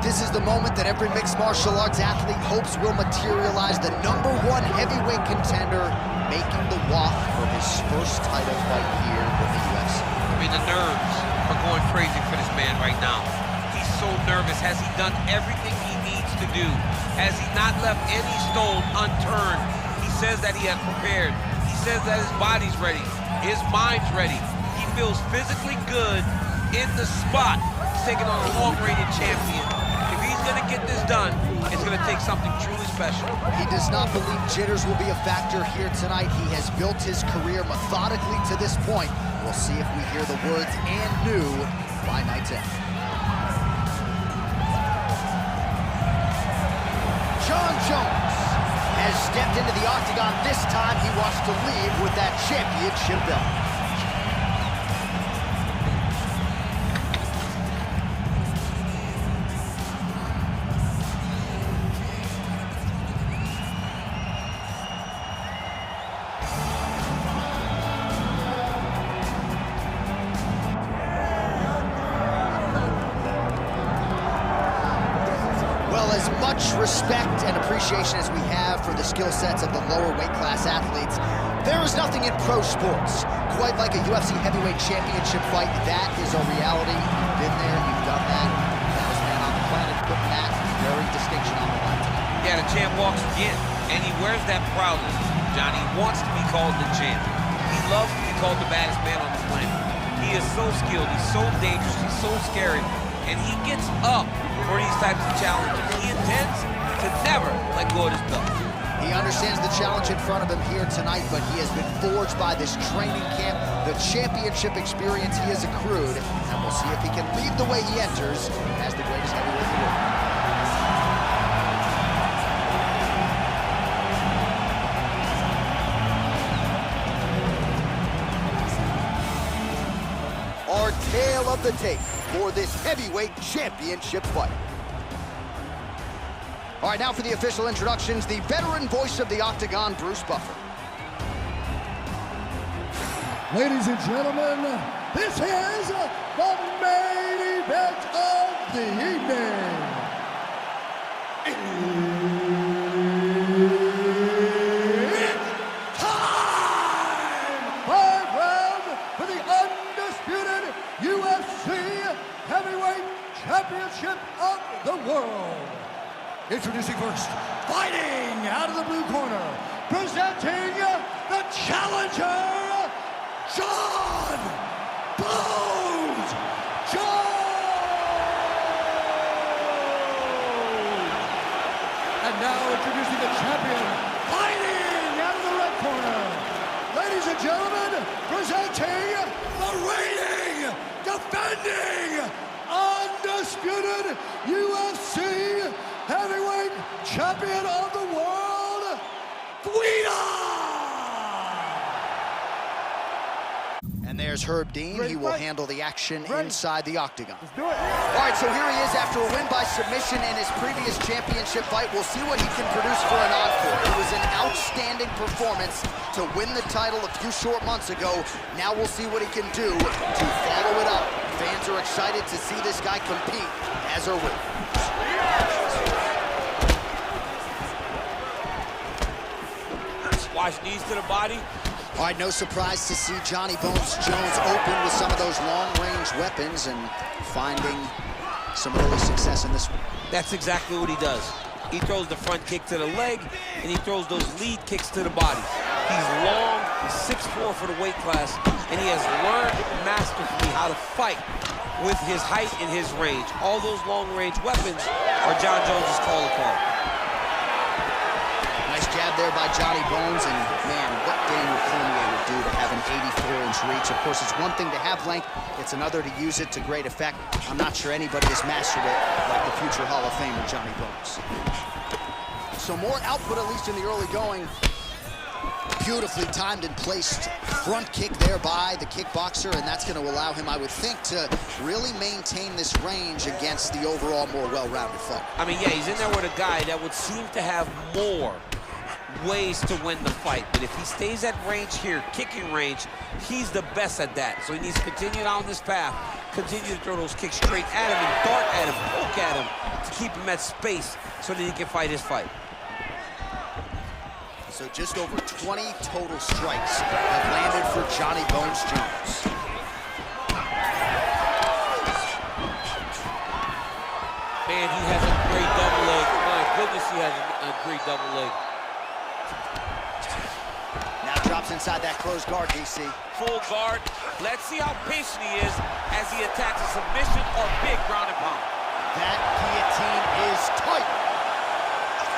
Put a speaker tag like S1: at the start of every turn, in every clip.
S1: This is the moment that every mixed martial arts athlete hopes will materialize. The #1 heavyweight contender making the walk for his first title fight here in the UFC.
S2: I mean, the nerves are going crazy for this man right now. He's so nervous. Has he done everything he needs to do? Has he not left any stone unturned? He says that he has prepared. He says that his body's ready. His mind's ready. He feels physically good in the spot. He's taking on a long-rated champion. Gonna get this done, it's gonna take something truly special.
S1: He does not believe jitters will be a factor here tonight. He has built his career methodically to this point. We'll see if we hear the words "and new" by night's end. Jon Jones has stepped into the octagon. This time he wants to leave with that championship belt. As much respect and appreciation as we have for the skill sets of the lower weight class athletes, there is nothing in pro sports quite like a UFC Heavyweight Championship fight. That is a reality. You've been there, you've done that. Best man on the planet putting that very distinction on the line tonight.
S2: Yeah, the champ walks again, and he wears that proudness. Johnny wants to be called the champ. He loves to be called the baddest man on the planet. He is so skilled, he's so dangerous, he's so scary, and he gets up for these types of challenges. He intends to never let go of his belt.
S1: He understands the challenge in front of him here tonight, but he has been forged by this training camp, the championship experience he has accrued, and we'll see if he can lead the way he enters as the greatest heavyweight in the world. Our tale of the tape for this heavyweight championship fight. All right, now for the official introductions, the veteran voice of the Octagon, Bruce Buffer.
S3: Ladies and gentlemen, this is the main event of the evening. It's time! 5 rounds for the undisputed UFC Heavyweight Championship of the world. Introducing first, fighting out of the blue corner, presenting the challenger, Jon Jones. And now introducing the champion, fighting out of the red corner. Ladies and gentlemen, presenting the reigning, defending, undisputed UFC Heavyweight Champion of the world, Buisness!
S1: And there's Herb Dean. He will handle the action inside the octagon.
S3: Let's do it.
S1: All right, so here he is after a win by submission in his previous championship fight. We'll see what he can produce for an encore. It was an outstanding performance to win the title a few short months ago. Now we'll see what he can do to follow it up. Fans are excited to see this guy compete, as are we.
S2: Squash knees to the body.
S1: All right, no surprise to see Johnny Bones Jones open with some of those long-range weapons and finding some early success in this one.
S2: That's exactly what he does. He throws the front kick to the leg, and he throws those lead kicks to the body. He's long, he's 6'4" for the weight class, and he has learned masterfully how to fight with his height and his range. All those long-range weapons are Jon Jones' calling card.
S1: Nice jab there by Johnny Bones, and man, what Daniel Cormier would do to have an 84-inch reach. Of course, it's one thing to have length, it's another to use it to great effect. I'm not sure anybody has mastered it like the future Hall of Famer Johnny Bones. So more output, at least in the early going. Beautifully timed and placed front kick there by the kickboxer, and that's going to allow him, I would think, to really maintain this range against the overall more well-rounded fight.
S2: I mean, yeah, he's in there with a guy that would seem to have more ways to win the fight. But if he stays at range here, kicking range, he's the best at that. So he needs to continue down this path, continue to throw those kicks straight at him and dart at him, poke at him to keep him at space so that he can fight his fight.
S1: So just over 20 total strikes have landed for Johnny Bones Jones.
S2: Man, he has a great double leg. My goodness, he has a great double leg.
S1: Now drops inside that closed guard, DC.
S2: Full guard. Let's see how patient he is as he attacks a submission or big ground and pound.
S1: That guillotine is tight.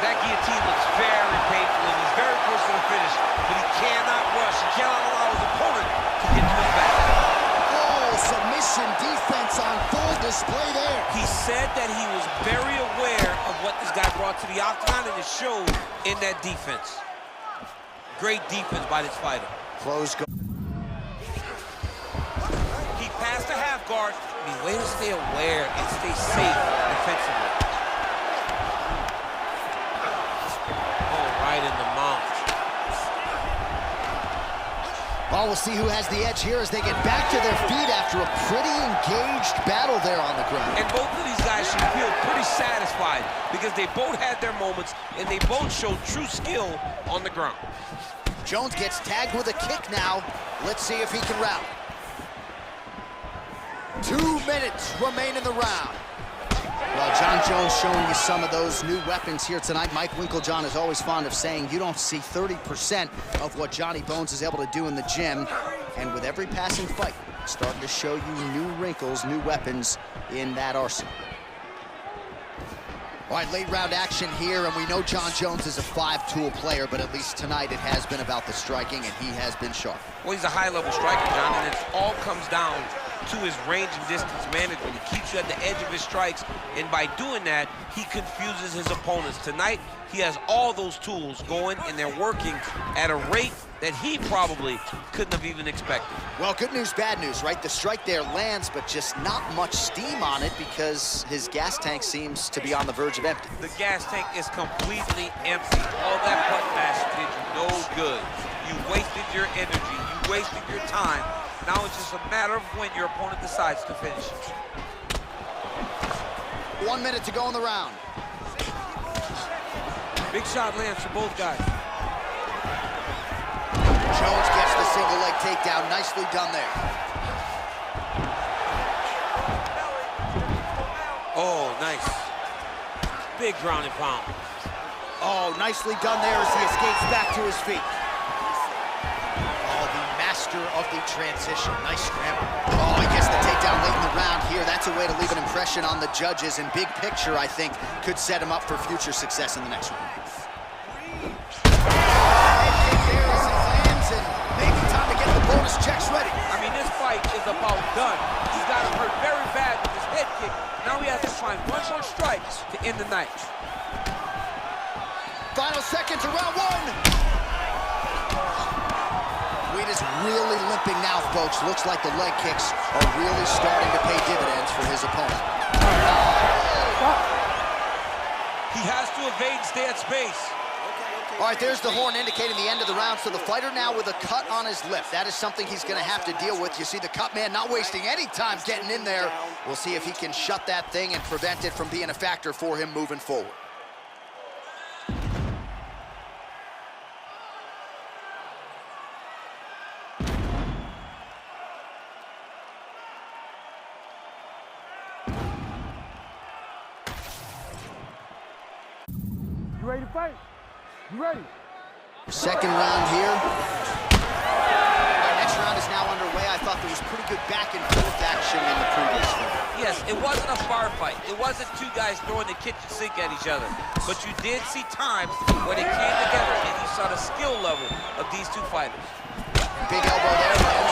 S2: That guillotine looks very painful, and he's very close to the finish, but he cannot rush. He cannot allow his opponent to get to his back.
S1: Oh, submission defense on full display there.
S2: He said that he was very aware of what this guy brought to the octagon, and it showed in that defense. Great defense by this fighter.
S1: Close guard.
S2: He passed the half guard. I mean, way to stay aware and stay safe defensively. In the mouth.
S1: Well, we'll see who has the edge here as they get back to their feet after a pretty engaged battle there on the ground.
S2: And both of these guys should feel pretty satisfied because they both had their moments and they both showed true skill on the ground.
S1: Jones gets tagged with a kick now. Let's see if he can rally. 2 minutes remain in the round. Well, John Jones showing you some of those new weapons here tonight. Mike Winkeljohn is always fond of saying you don't see 30% of what Johnny Bones is able to do in the gym. And with every passing fight, starting to show you new wrinkles, new weapons in that arsenal. All right, late round action here, and we know John Jones is a 5-tool player, but at least tonight it has been about the striking, and he has been sharp.
S2: Well, he's a high-level striker, John, and it all comes down to his range and distance management. He keeps you at the edge of his strikes, and by doing that, he confuses his opponents. Tonight, he has all those tools going, and they're working at a rate that he probably couldn't have even expected.
S1: Well, good news, bad news, right? The strike there lands, but just not much steam on it because his gas tank seems to be on the verge of empty.
S2: The gas tank is completely empty. All that butt mash did you no good. You wasted your energy. You wasted your time. Now it's just a matter of when your opponent decides to finish.
S1: 1 minute to go in the round.
S2: Big shot lands for both guys.
S1: Jones gets the single leg takedown. Nicely done there.
S2: Oh, nice. Big ground and pound.
S1: Oh, nicely done there as he escapes back to his feet. Oh, the master of the transition. Nice scramble. Oh, he gets the takedown late in the round here. That's a way to leave an impression on the judges, and big picture, I think, could set him up for future success in the next round. Bonus checks ready.
S2: I mean, this fight is about done. He's got him hurt very bad with his head kick. Now he has to find one more strike to end the night.
S1: Final seconds of round one. Wade is really limping now, folks. Looks like the leg kicks are really starting to pay dividends for his opponent.
S2: He has to evade and stay at space.
S1: All right, there's the horn indicating the end of the round. So the fighter now with a cut on his lip. That is something he's going to have to deal with. You see the cut man not wasting any time getting in there. We'll see if he can shut that thing and prevent it from being a factor for him moving forward.
S3: You ready to fight? You ready?
S1: Second round here. Our next round is now underway. I thought thought there was pretty good back and forth action in the previous fight.
S2: Yes, it wasn't a firefight. It wasn't two guys throwing the kitchen sink at each other. But you did see times when they came together and you saw the skill level of these two fighters.
S1: Big elbow there, man.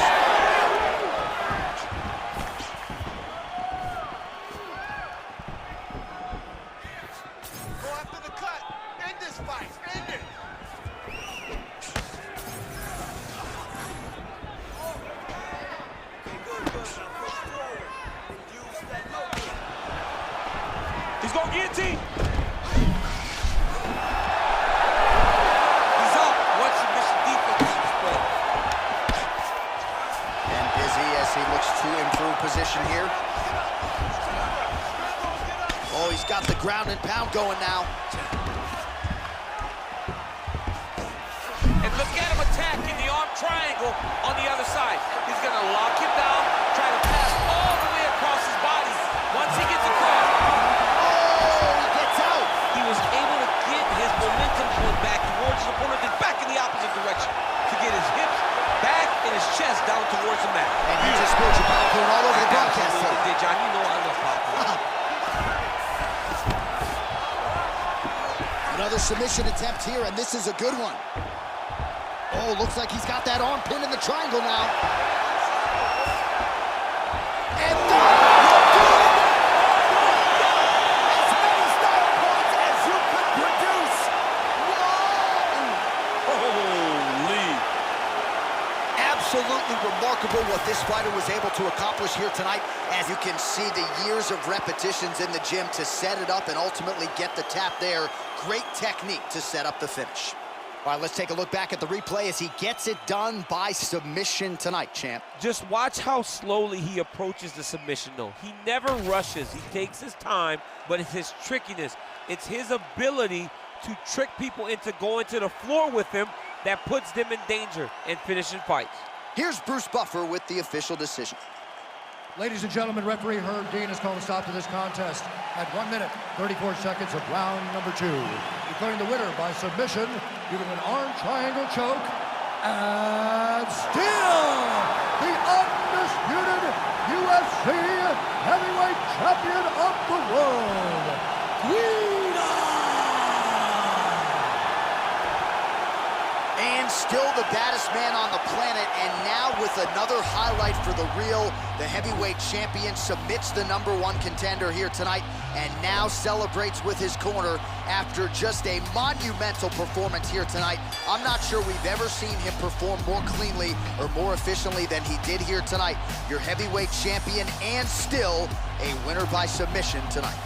S2: He's going guillotine. He's up. One submission defense is played.
S1: And Busy as he looks to improve position here. Oh, he's got the ground and pound going now.
S2: And look at him attacking the arm triangle on the other side. He's going to lock him down, try to pass all the way across his body. Once he gets across, back towards his opponent, then back in the opposite direction to get his hips back and his chest down towards the mat.
S1: And you just spilled your popcorn all over the broadcast.
S2: Absolutely did, John. You know I love popcorn.
S1: Another submission attempt here, and this is a good one. Oh, looks like he's got that arm pinned in the triangle now. And absolutely remarkable what this fighter was able to accomplish here tonight. As you can see, the years of repetitions in the gym to set it up and ultimately get the tap there. Great technique to set up the finish. All right, let's take a look back at the replay as he gets it done by submission tonight, champ.
S2: Just watch how slowly he approaches the submission, though. He never rushes. He takes his time, but it's his trickiness. It's his ability to trick people into going to the floor with him that puts them in danger and finishing fights.
S1: Here's Bruce Buffer with the official decision.
S3: Ladies and gentlemen, referee Herb Dean has called a stop to this contest at 1 minute, 34 seconds of round number 2. Declaring the winner by submission, giving an arm triangle choke, and still the undisputed UFC Heavyweight Champion of the world,
S1: and still the baddest man on the planet, and now with another highlight for the real, the heavyweight champion submits the #1 contender here tonight, and now celebrates with his corner after just a monumental performance here tonight. I'm not sure we've ever seen him perform more cleanly or more efficiently than he did here tonight. Your heavyweight champion, and still a winner by submission tonight.